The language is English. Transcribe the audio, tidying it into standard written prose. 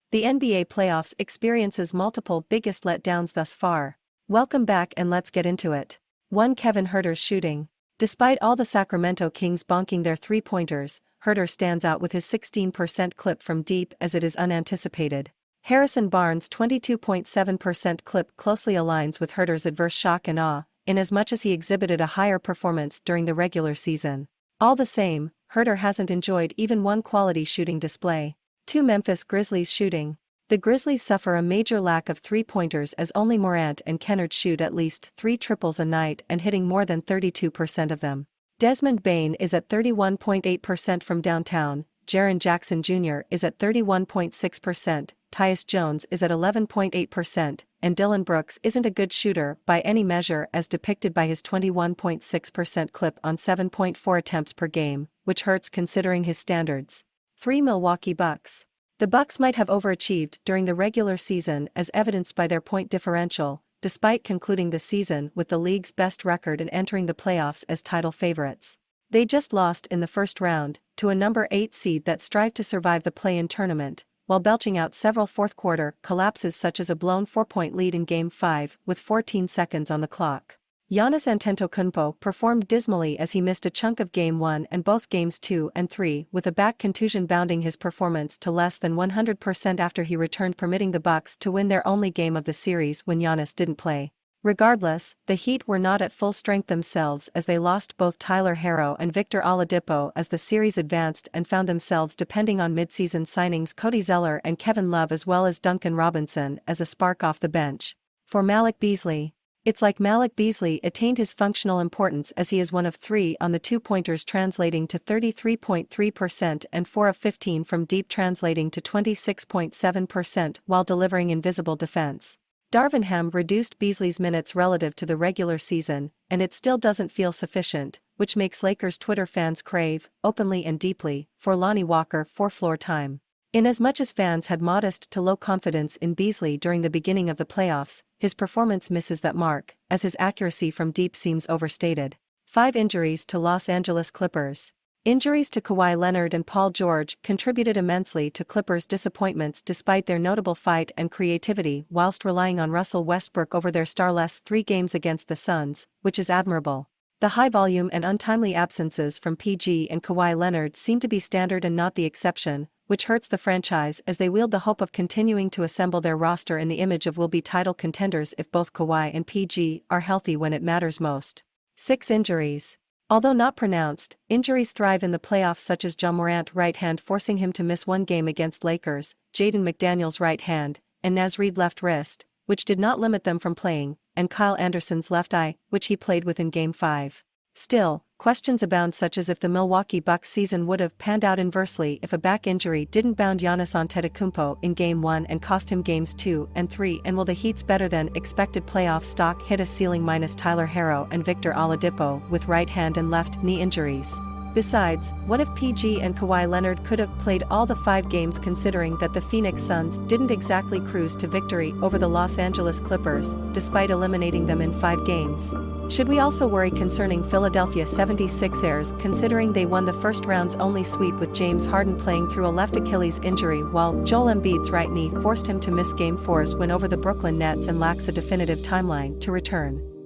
The NBA playoffs experiences multiple biggest letdowns thus far. Welcome back and let's get into it. 1. Kevin Huerter's shooting. Despite all the Sacramento Kings bonking their three-pointers, Huerter stands out with his 16% clip from deep as it is unanticipated. Harrison Barnes' 22.7% clip closely aligns with Huerter's adverse shock and awe, inasmuch as he exhibited a higher performance during the regular season. All the same, Huerter hasn't enjoyed even one quality shooting display. 2. Memphis Grizzlies shooting. The Grizzlies suffer a major lack of three-pointers as only Morant and Kennard shoot at least 3 triples a night and hitting more than 32% of them. Desmond Bane is at 31.8% from downtown, Jaren Jackson Jr. is at 31.6%, Tyus Jones is at 11.8%, and Dillon Brooks isn't a good shooter by any measure as depicted by his 21.6% clip on 7.4 attempts per game, which hurts considering his standards. 3. Milwaukee Bucks. The Bucks might have overachieved during the regular season as evidenced by their point differential, despite concluding the season with the league's best record and entering the playoffs as title favorites. They just lost in the first round to a number 8 seed that strived to survive the play-in tournament, while belching out several fourth-quarter collapses such as a blown 4-point lead in Game 5 with 14 seconds on the clock. Giannis Antetokounmpo performed dismally as he missed a chunk of Game 1 and both Games 2 and 3 with a back contusion bounding his performance to less than 100% after he returned, permitting the Bucks to win their only game of the series when Giannis didn't play. Regardless, the Heat were not at full strength themselves as they lost both Tyler Herro and Victor Oladipo as the series advanced and found themselves depending on midseason signings Cody Zeller and Kevin Love as well as Duncan Robinson as a spark off the bench. For Malik Beasley. It's like Malik Beasley attained his functional importance as he is 1 of 3 on the two-pointers translating to 33.3% and 4 of 15 from deep translating to 26.7% while delivering invisible defense. Darvin Ham reduced Beasley's minutes relative to the regular season, and it still doesn't feel sufficient, which makes Lakers Twitter fans crave, openly and deeply, for Lonnie Walker for floor time. Inasmuch as fans had modest to low confidence in Beasley during the beginning of the playoffs, his performance misses that mark, as his accuracy from deep seems overstated. 5. Injuries to Los Angeles Clippers. Injuries to Kawhi Leonard and Paul George contributed immensely to Clippers' disappointments despite their notable fight and creativity whilst relying on Russell Westbrook over their starless 3 games against the Suns, which is admirable. The high volume and untimely absences from PG and Kawhi Leonard seem to be standard and not the exception, which hurts the franchise as they wield the hope of continuing to assemble their roster in the image of will-be title contenders if both Kawhi and PG are healthy when it matters most. 6. Injuries. Although not pronounced, injuries thrive in the playoffs such as Ja Morant right hand forcing him to miss 1 game against Lakers, Jaden McDaniels right hand, and Naz Reid left wrist, which did not limit them from playing, and Kyle Anderson's left eye, which he played with in Game 5. Still, questions abound such as if the Milwaukee Bucks season would have panned out inversely if a back injury didn't bound Giannis Antetokounmpo in Game 1 and cost him Games 2 and 3, and will the Heat's better-than-expected playoff stock hit a ceiling minus Tyler Herro and Victor Oladipo with right hand and left knee injuries? Besides, what if PG and Kawhi Leonard could have played all the 5 games considering that the Phoenix Suns didn't exactly cruise to victory over the Los Angeles Clippers, despite eliminating them in 5 games? Should we also worry concerning Philadelphia 76ers considering they won the first round's only sweep with James Harden playing through a left Achilles injury while Joel Embiid's right knee forced him to miss Game 4's win over the Brooklyn Nets and lacks a definitive timeline to return?